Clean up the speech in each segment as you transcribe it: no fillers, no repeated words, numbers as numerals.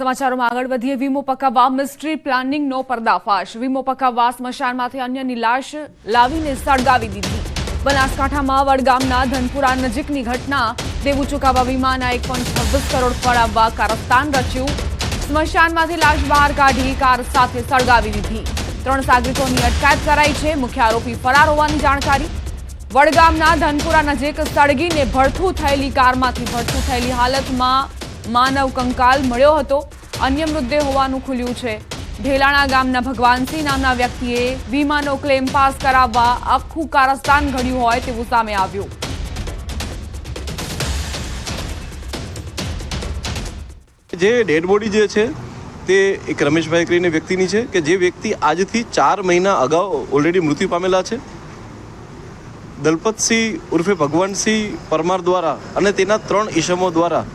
સમાચારોમાં આગળ વધીએ। વીમો પકાવવા મિસ્ટ્રી પ્લાનિંગનો પર્દાફાશ। વીમો પકાવવા સ્મશાનમાંથી અન્યની લાશ લાવીને સળગાવી દીધી। બનાસકાંઠામાં વડગામના ધનપુરા નજીકની ઘટના। દેવું ચૂકવવા વીમાના 1.26 કરોડ પડાવવા કારસ્તાન રચ્યું। સ્મશાનમાંથી લાશ બહાર કાઢી કાર સાથે સળગાવી દીધી। 3 સાગરિકોની અટકાયત કરાઈ છે। મુખ્ય આરોપી ફરાર હોવાની જાણકારી। વડગામના ધનપુરા નજીક સળગીને ભડથું થયેલી કારમાંથી ભડથું થયેલી હાલતમાં માનવ કંકાલ મળ્યો હતો। અન્ય મૃતદેહ હોવાનું ખુલ્યું છે। ઢેલાણા ગામના ભગવાનસિંહ નામના વ્યક્તિએ વીમાનો ક્લેમ પાસ કરાવવા આખું કારસ્તાન ઘડ્યું હોય તેવું સામે આવ્યું। જે ડેડ બોડી જે છે તે એક રમેશભાઈ કરીને વ્યક્તિની છે કે જે વ્યક્તિ આજથી 4 મહિના અગાઉ ઓલરેડી મૃત્યુ પામેલા છે। દલપતસિંહ ઉર્ફે ભગવાનસિંહ પરમાર દ્વારા અને તેના 3 ઈસમો દ્વારા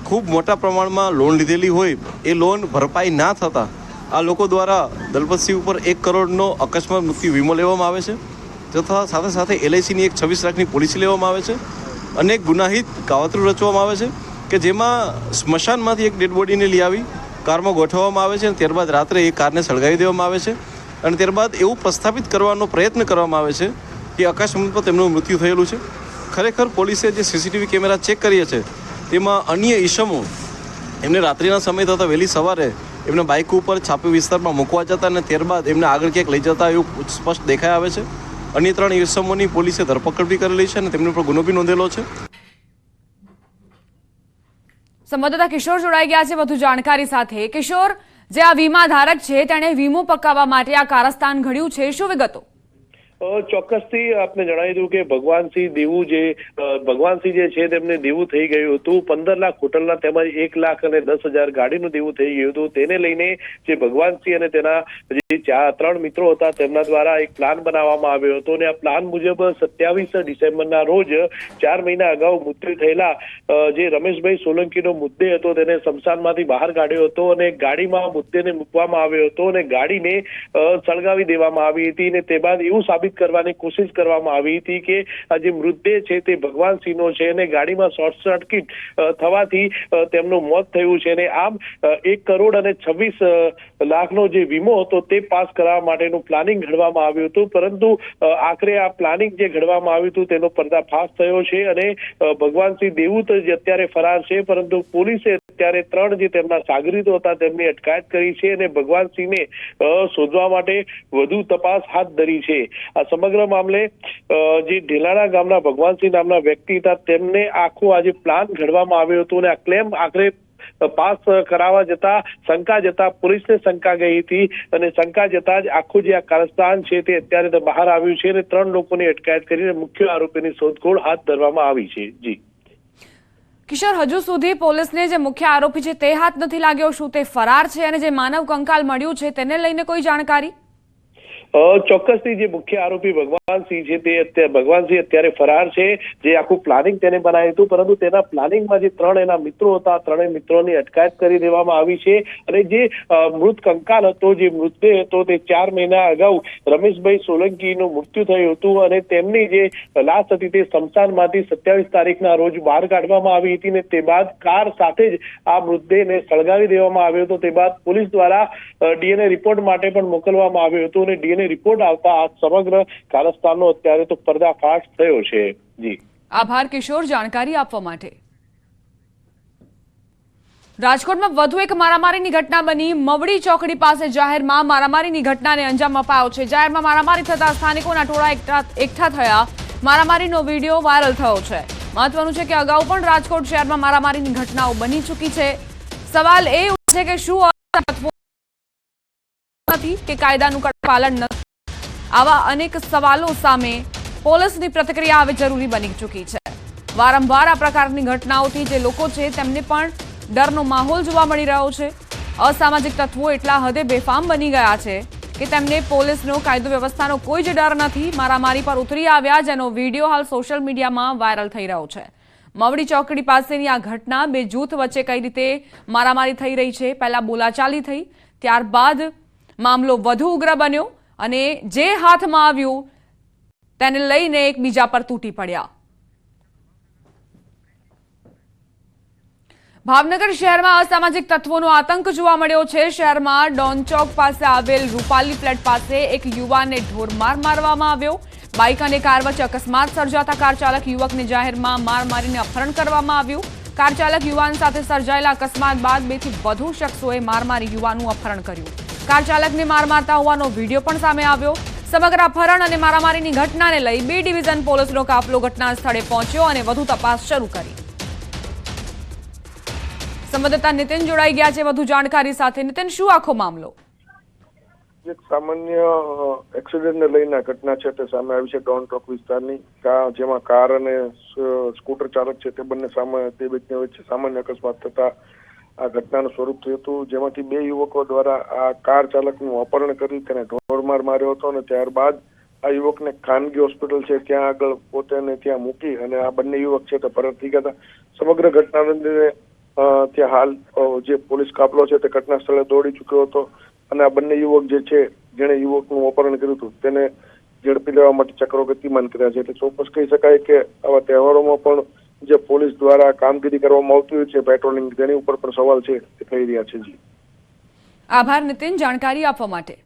ખૂબ મોટા પ્રમાણમાં લોન લીધેલી હોય એ લોન ભરપાઈ ના થતાં આ લોકો દ્વારા દલપતસિંહ ઉપર 1 કરોડનો અકસ્માત મૃત્યુ વીમો લેવામાં આવે છે તથા સાથે સાથે LICની એક 26 લાખની પોલિસી લેવામાં આવે છે। અનેક ગુનાહિત કાવતરું રચવામાં આવે છે કે જેમાં સ્મશાનમાંથી એક ડેડ બોડીને લઈ આવી કારમાં ગોઠવવામાં આવે છે અને ત્યારબાદ રાત્રે એ કારને સળગાવી દેવામાં આવે છે અને ત્યારબાદ એવું પ્રસ્થાપિત કરવાનો પ્રયત્ન કરવામાં આવે છે કે અકસ્માતમાં તેમનું મૃત્યુ થયેલું છે। ખરેખર પોલીસે જે CCTV કેમેરા ચેક કર્યા છે તેમાં અન્ય ઈસમો એમને રાત્રિના સમય તથા વહેલી સવારે એમને બાઇક ઉપર છાપી વિસ્તારમાં મૂકવા જતા અને ત્યારબાદ એમને આગળ ક્યાંક લઈ જતા એવું સ્પષ્ટ દેખાઈ આવે છે। અન્ય 3 ઈસમોની પોલીસે ધરપકડ બી કરેલી છે અને તેમની ઉપર ગુનો બી નોંધેલો છે। સંવાદદાતા કિશોર જોડાઈ ગયા છે વધુ જાણકારી સાથે। કિશોર, જે આ વીમા ધારક છે તેણે વીમો પકાવવા માટે આ કારસ્તાન ઘડ્યું છે, શું વિગતો? ચોક્કસથી આપને જણાવી દઉં કે ભગવાનસિંહ જે છે તેમને દેવું થઈ ગયું હતું। 15 લાખ હોટલના તેમજ 1 લાખ અને 10,000 ગાડીનું દેવું થઈ ગયું હતું। તેને લઈને જે ભગવાનસિંહ અને તેના જે 3 મિત્રો હતા તેમના દ્વારા એક પ્લાન બનાવવામાં આવ્યો હતો અને આ પ્લાન મુજબ 27 ડિસેમ્બરના રોજ 4 મહિના અગાઉ મૃત્યુ થયેલા જે રમેશભાઈ સોલંકીનો મુદ્દે હતો તેને સ્મશાનમાંથી બહાર કાઢ્યો હતો અને ગાડીમાં મુદ્દેને મૂકવામાં આવ્યો હતો અને ગાડીને સળગાવી દેવામાં આવી હતી અને તે બાદ એવું સાબિત કરવાની કોશિશ કરવામાં આવી હતી કે આ જે મૃતદેહ છે તે ભગવાનસિંહનો છે અને ગાડીમાં શોર્ટ સર્કિટ થવાથી તેમનું મોત થયું છે અને આમ 1 કરોડ અને 26 લાખનો જે વીમો હતો તે પાસ કરવા માટેનું પ્લાનિંગ ઘડવામાં આવ્યું હતું, પરંતુ આખરે આ પ્લાનિંગ જે ઘડવામાં આવ્યું હતું તેનો પર્દાફાશ થયો છે અને ભગવાનસિંહ દેવું તો અત્યારે ફરાર છે, પરંતુ પોલીસે અત્યારે 3 જે તેમના સાગરીતો હતા તેમની અટકાયત કરી છે અને ભગવાનસિંહને શોધવા માટે વધુ તપાસ હાથ ધરી છે। આ સમગ્ર મામલે જે ઢેલાણા ગામના ભગવાનસિંહ નામના વ્યક્તિ હતા તેમને આખો આજે પ્લાન ઘડવામાં આવ્યો હતો અને આ ક્લેમ આખરે પાસ કરાવવા જતા શંકા જતા પોલીસને શંકા ગઈ હતી અને શંકા જતા જ આખું જે આ કારસ્તાન છે તે અત્યારે બહાર આવ્યું છે અને 3 લોકોની અટકાયત કરીને મુખ્ય આરોપીની શોધખોળ હાથ ધરવામાં આવી છે। જી કિશોર, હજુ સુધી પોલીસને જે મુખ્ય આરોપી છે તે હાથ નથી લાગ્યો, શું તે ફરાર છે અને જે માનવ કંકાલ મળ્યું છે તેને લઈને કોઈ જાણકારી? ચોક્કસથી જે મુખ્ય આરોપી ભગવાનસિંહ છે તે ભગવાનસિંહ અત્યારે ફરાર છે। જે આખું પ્લાનિંગ તેને બનાવ્યું હતું, પરંતુ તેના પ્લાનિંગમાં જે 3 એના મિત્રો હતા 3 મિત્રોની અટકાયત કરી દેવામાં આવી છે અને જે મૃત કંકાલ હતો, જે મૃતદેહ હતો તે 4 મહિના અગાઉ રમેશભાઈ સોલંકીનું મૃત્યુ થયું હતું અને તેમની જે લાશ હતી તે સ્મશાનમાંથી 27 તારીખના રોજ બહાર કાઢવામાં આવી હતી અને તે બાદ કાર સાથે જ આ મૃતદેહને સળગાવી દેવામાં આવ્યો હતો। તે બાદ પોલીસ દ્વારા DNA રિપોર્ટ માટે પણ મોકલવામાં આવ્યો હતો અને DNA રિપોર્ટ આવતા આ સમગ્ર કારસ્તાનનો અત્યારે તો પર્દાફાશ થયો છે। જી આભાર કિશોર જાણકારી આપવા માટે। રાજકોટમાં વધુ એક મારામારીની ઘટના બની। મવડી ચોકડી પાસે જાહેરમાં મારામારીની ઘટનાને અંજામ અપાયો છે। જાહેરમાં મારામારી થતા સ્થાનિકોના ટોળા એકઠા થયા। મારામારીનો વિડીયો વાયરલ થયો છે। મહત્વનું છે કે અગાઉ પણ રાજકોટ શહેરમાં મારામારીની ઘટનાઓ બની ચૂકી છે। સવાલ એ ઉઠે છે કે શું નથી કે કાયદાનું કડક પાલન નથી? આવા અનેક સવાલો સામે પોલીસની પ્રતિક્રિયા હવે જરૂરી બની ચૂકી છે। વારંવાર આ પ્રકારની ઘટનાઓથી જે લોકો છે તેમને પણ ડરનો માહોલ જોવા મળી રહ્યો છે। અસામાજિક તત્વો એટલા હદે બેફામ બની ગયા છે કે તેમને પોલીસનો કાયદો વ્યવસ્થાનો કોઈ જ ડર નથી। મારામારી પર ઉતરી આવ્યા, જેનો વિડીયો હાલ સોશિયલ મીડિયામાં વાયરલ થઈ રહ્યો છે। મવડી ચોકડી પાસેની આ ઘટના, 2 જૂથ વચ્ચે કઈ રીતે મારામારી થઈ રહી છે, પહેલા બોલાચાલી થઈ, ત્યારબાદ મામલો વધુ ઉગ્ર બન્યો અને જે હાથમાં આવ્યું તેને લઈને એકબીજા પર તૂટી પડ્યા। ભાવનગર શહેરમાં અસામાજિક તત્વોનો આતંક જોવા મળ્યો છે। શહેરમાં ડોન ચોક પાસે આવેલ રૂપાલી ફ્લેટ પાસે એક યુવાનને ઢોરમાર મારવામાં આવ્યો। બાઇક અને કાર વચ્ચે અકસ્માત સર્જાતા કાર ચાલક યુવકને જાહેરમાં માર મારીને અપહરણ કરવામાં આવ્યું। કાર ચાલક યુવાન સાથે સર્જાયેલા અકસ્માત બાદ 2 થી વધુ શખ્સોએ માર મારી યુવાનનું અપહરણ કર્યું। કાર ચાલકને માર મારતા હોવાનો વિડીયો પણ સામે આવ્યો। સમગ્ર અપહરણ અને મારામારીની ઘટનાને લઈ B ડિવિઝન પોલીસનો કાફલો ઘટના સ્થળે પહોંચ્યો અને વધુ તપાસ શરૂ કરી। સંવાદદાતા નીતિન જોડાઈ ગયા છે વધુ જાણકારી સાથે। નીતિન, શું આખો મામલો? એક સામાન્ય એક્સિડન્ટને લઈને ઘટના છે તે સામે આવી છે ડોન ચોક વિસ્તારની, જેમાં કાર અને સ્કૂટર ચાલક છે તે બંને તે વ્યક્તિઓ વચ્ચે સામાન્ય અકસ્માત થતા આ ઘટનાનું સ્વરૂપ થયું હતું, જેમાંથી 2 યુવકો દ્વારા આ કાર ચાલકનું અપહરણ કરી તેને ઢોરમાર માર્યો હતો અને ત્યારબાદ આ યુવકને ખાનગી હોસ્પિટલ છે ત્યાં આગળ પોતાને ત્યાં મૂકી અને આ બંને યુવક છે તે પરત થઈ ગયા હતા। સમગ્ર ઘટનાને ત્યાં હાલ જે પોલીસ કાફલો છે તે ઘટના સ્થળે દોડી ચૂક્યો હતો અને આ બંને યુવક જે છે જેણે યુવકનું અપહરણ કર્યું હતું તેને ઝડપી લેવા માટે ચક્રો ગતિમાન કર્યા છે। એટલે ચોક્કસ કહી શકાય કે આવા તહેવારોમાં પણ જે પોલીસ દ્વારા કામગીરી કરવામાં આવતી હોય છે પેટ્રોલિંગ, તેની ઉપર પણ સવાલ છે તે થઈ રહ્યા છે। જી, આભાર નીતિન જાણકારી આપવા માટે।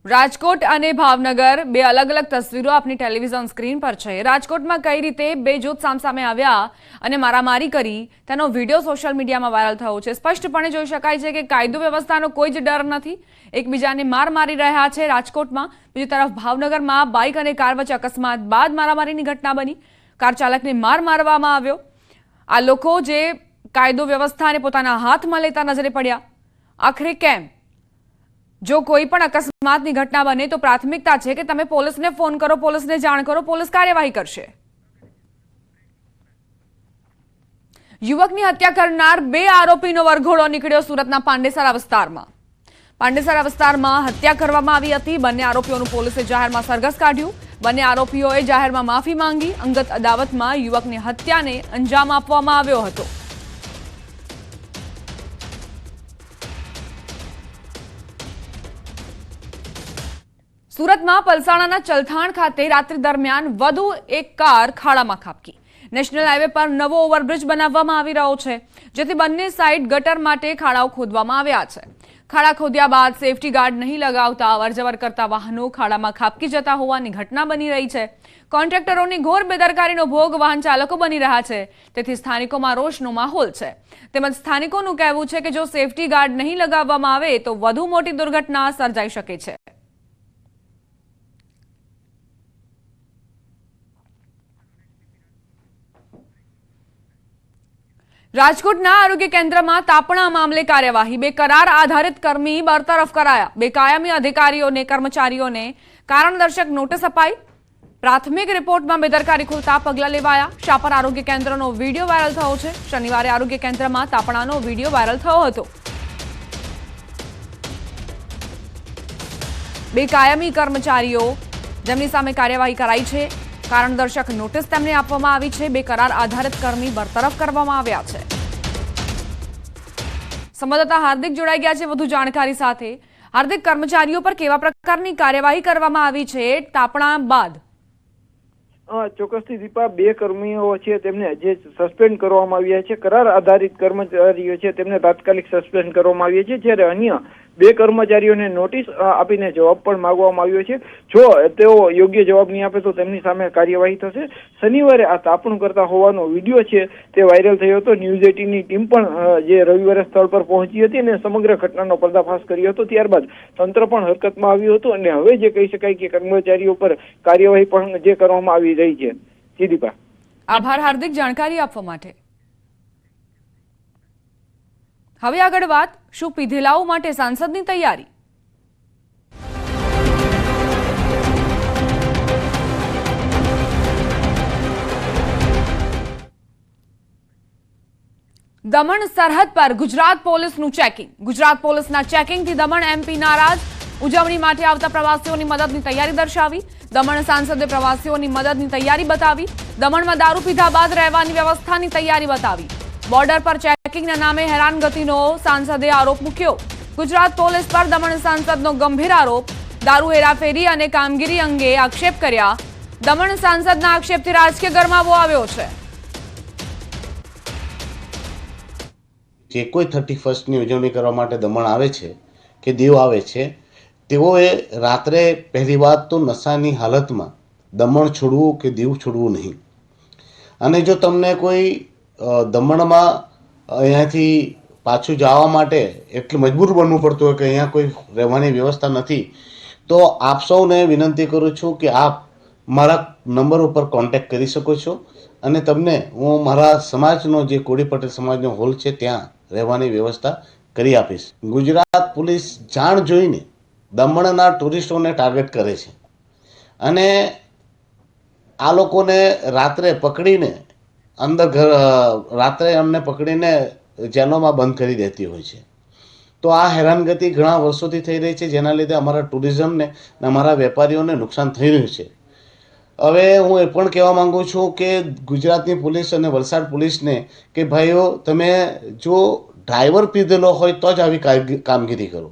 રાજકોટ અને ભાવનગર 2 અલગ અલગ તસવીરો આપની ટેલિવિઝન સ્ક્રીન પર છે। રાજકોટમાં કઈ રીતે 2 જૂથ સામસામે આવ્યા અને મારામારી કરી તેનો વિડીયો સોશિયલ મીડિયામાં વાયરલ થયો છે। સ્પષ્ટપણે જોઈ શકાય છે કે કાયદો વ્યવસ્થાનો કોઈ જ ડર નથી, એકબીજાને માર મારી રહ્યા છે રાજકોટમાં। બીજી તરફ ભાવનગરમાં બાઇક અને કાર વચ્ચે અકસ્માત બાદ મારામારીની ઘટના બની, કાર ચાલકને માર મારવામાં આવ્યો। આ લોકો જે કાયદો વ્યવસ્થાને પોતાના હાથમાં લેતા નજરે પડ્યા। આખરે કેમ? જો કોઈ પણ અકસ્માતની ઘટના બને તો પ્રાથમિકતા છે કે તમે પોલીસને ફોન કરો, પોલીસને જાણ કરો, પોલીસ કાર્યવાહી કરશે। યુવકની હત્યા કરનાર 2 આરોપીનો વરઘોડો નીકળ્યો સુરતના પાંડેસરા વિસ્તારમાં। પાંડેસરા વિસ્તારમાં હત્યા કરવામાં આવી હતી। બંને આરોપીઓનું પોલીસે જાહેરમાં સરઘસ કાઢ્યું। બંને આરોપીઓએ જાહેરમાં માફી માંગી। અંગત અદાવતમાં યુવકની હત્યાને અંજામ આપવામાં આવ્યો હતો। સુરતમાં પલસાણાના ચલથાણ ખાતે રાત્રિ દરમિયાન વધુ એક કાર ખાડામાં ખાબકી। નેશનલ હાઈવે પર નવો ઓવરબ્રિજ બનાવવામાં આવી રહ્યો છે, જેથી બંને સાઈડ ગટર માટે ખાડાઓ ખોદવામાં આવ્યા છે। ખાડા ખોદ્યા બાદ સેફટી ગાર્ડ નહીં લગાવતા અવરજવર કરતા વાહનો ખાડામાં ખાબકી જતા હોવાની ઘટના બની રહી છે। કોન્ટ્રાક્ટરોની ઘોર બેદરકારીનો ભોગ વાહન ચાલકો બની રહ્યા છે, તેથી સ્થાનિકોમાં રોષનો માહોલ છે। તેમજ સ્થાનિકોનું કહેવું છે કે જો સેફટી ગાર્ડ નહીં લગાવવામાં આવે તો વધુ મોટી દુર્ઘટના સર્જાઈ શકે છે। રાજકોટના આરોગ્ય કેન્દ્રમાં તાપણા મામલે કાર્યવાહી। 2 કરાર આધારિત કર્મી બરતરફ કરાયા। 2 કાયમી અધિકારીઓને કર્મચારીઓને કારણદર્શક નોટિસ અપાઈ। પ્રાથમિક રિપોર્ટમાં બેદરકારી ખુલતા પગલાં લેવાયા। શાપર આરોગ્ય કેન્દ્રનો વિડીયો વાયરલ થયો છે। શનિવારે આરોગ્ય કેન્દ્રમાં તાપણાનો વિડીયો વાયરલ થયો હતો। 2 કાયમી કર્મચારીઓ જેમની સામે કાર્યવાહી કરાઈ છે, કારણદર્શક નોટિસ તેમને આપવામાં આવી છે। 2 કરાર આધારિત કર્મી બરતરફ કરવામાં આવ્યા છે। સંવાદદાતા હાર્દિક જોડાઈ ગયા છે વધુ જાણકારી સાથે। હાર્દિક, કર્મચારીઓ પર કેવા પ્રકારની કાર્યવાહી કરવામાં આવી છે તાપણા બાદ? ચોક્કસથી દીપા, 2 કર્મીઓ છે તેમને જે સસ્પેન્ડ કરવામાં આવ્યા છે, કરાર આધારિત કર્મચારીઓ છે તેમને તાત્કાલિક સસ્પેન્ડ કરવામાં આવ્યા છે, જ્યારે અન્ય 2 કર્મચારીઓને નોટિસ આપીને જવાબ પણ માંગવામાં આવ્યો છે। જો તેઓ યોગ્ય જવાબ નહીં આપે તો તેમની સામે કાર્યવાહી થશે। શનિવારે આ તાપણું કરતા હોવાનો વિડીયો છે તે વાયરલ થયો હતો। ન્યૂઝ 18ની ટીમ પણ જે રવિવારે સ્થળ પર પહોંચી હતી અને સમગ્ર ઘટનાનો પર્દાફાશ કર્યો હતો। ત્યારબાદ તંત્ર પણ હરકતમાં આવ્યું હતું અને હવે જે કહી શકાય કે કર્મચારીઓ પર કાર્યવાહી પણ જે કરવામાં આવી રહી છે। જી દીપા, આભાર હાર્દિક જાણકારી આપવા માટે। હવે આગળ વાત, શું પીધેલાઓ માટે સાંસદની તૈયારી? દમણ સરહદ પર ગુજરાત પોલીસનું ચેકિંગ। ગુજરાત પોલીસના ચેકિંગથી દમણ MP નારાજ। ઉજવણી માટે આવતા પ્રવાસીઓની મદદની તૈયારી દર્શાવી। દમણ સાંસદે પ્રવાસીઓની મદદની તૈયારી બતાવી। દમણમાં દારૂ પીધા બાદ રહેવાની વ્યવસ્થાની તૈયારી બતાવી। બોર્ડર પર ચેકિંગના નામે હેરાનગતિનો સાંસદે આરોપ મૂક્યો। ગુજરાત પોલીસ પર દમણ સાંસદનો ગંભીર આરોપ। દારૂ હેરાફેરી અને કામગીરી અંગે આક્ષેપ કર્યા। દમણ સાંસદના આક્ષેપથી રાજકીય ગરમાવો આવ્યો છે. જે કોઈ 31ની ઉજવણી કરવા માટે દમણ આવે છે કે દીવ આવે છે, તેઓએ રાત્રે પહેલી વાત તો નશાની હાલતમાં દમણ છોડવું કે દીવ છોડવું નહીં. અને જો તમને કોઈ દમણમાં અહીંયાથી પાછું જવા માટે એટલું મજબૂર બનવું પડતું હોય કે અહીંયા કોઈ રહેવાની વ્યવસ્થા નથી, તો આપ સૌને વિનંતી કરું છું કે આપ મારા નંબર ઉપર કોન્ટેક્ટ કરી શકો છો અને તમને હું મારા સમાજનો જે કોળી પટેલ સમાજનો હોલ છે ત્યાં રહેવાની વ્યવસ્થા કરી આપીશ. ગુજરાત પોલીસ જાણ જોઈને દમણના ટુરિસ્ટોને ટાર્ગેટ કરે છે અને આ લોકોને રાત્રે પકડીને રાત્રે અમને પકડીને જેલોમાં બંધ કરી દેતી હોય છે. તો આ હેરાનગતિ ઘણા વર્ષોથી થઈ રહી છે, જેના લીધે અમારા ટુરિઝમને અને અમારા વેપારીઓને નુકસાન થઈ રહ્યું છે. હવે હું એ પણ કહેવા માંગુ છું કે ગુજરાતની પોલીસ અને વલસાડ પોલીસને કે ભાઈઓ, તમે જો ડ્રાઈવર પીધેલો હોય તો જ આવી કામગીરી કરો.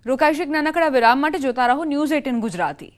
રોકાઈશ એક નાનકડા વિરામ માટે. જોતા રહો ન્યૂઝ 18 ગુજરાતી.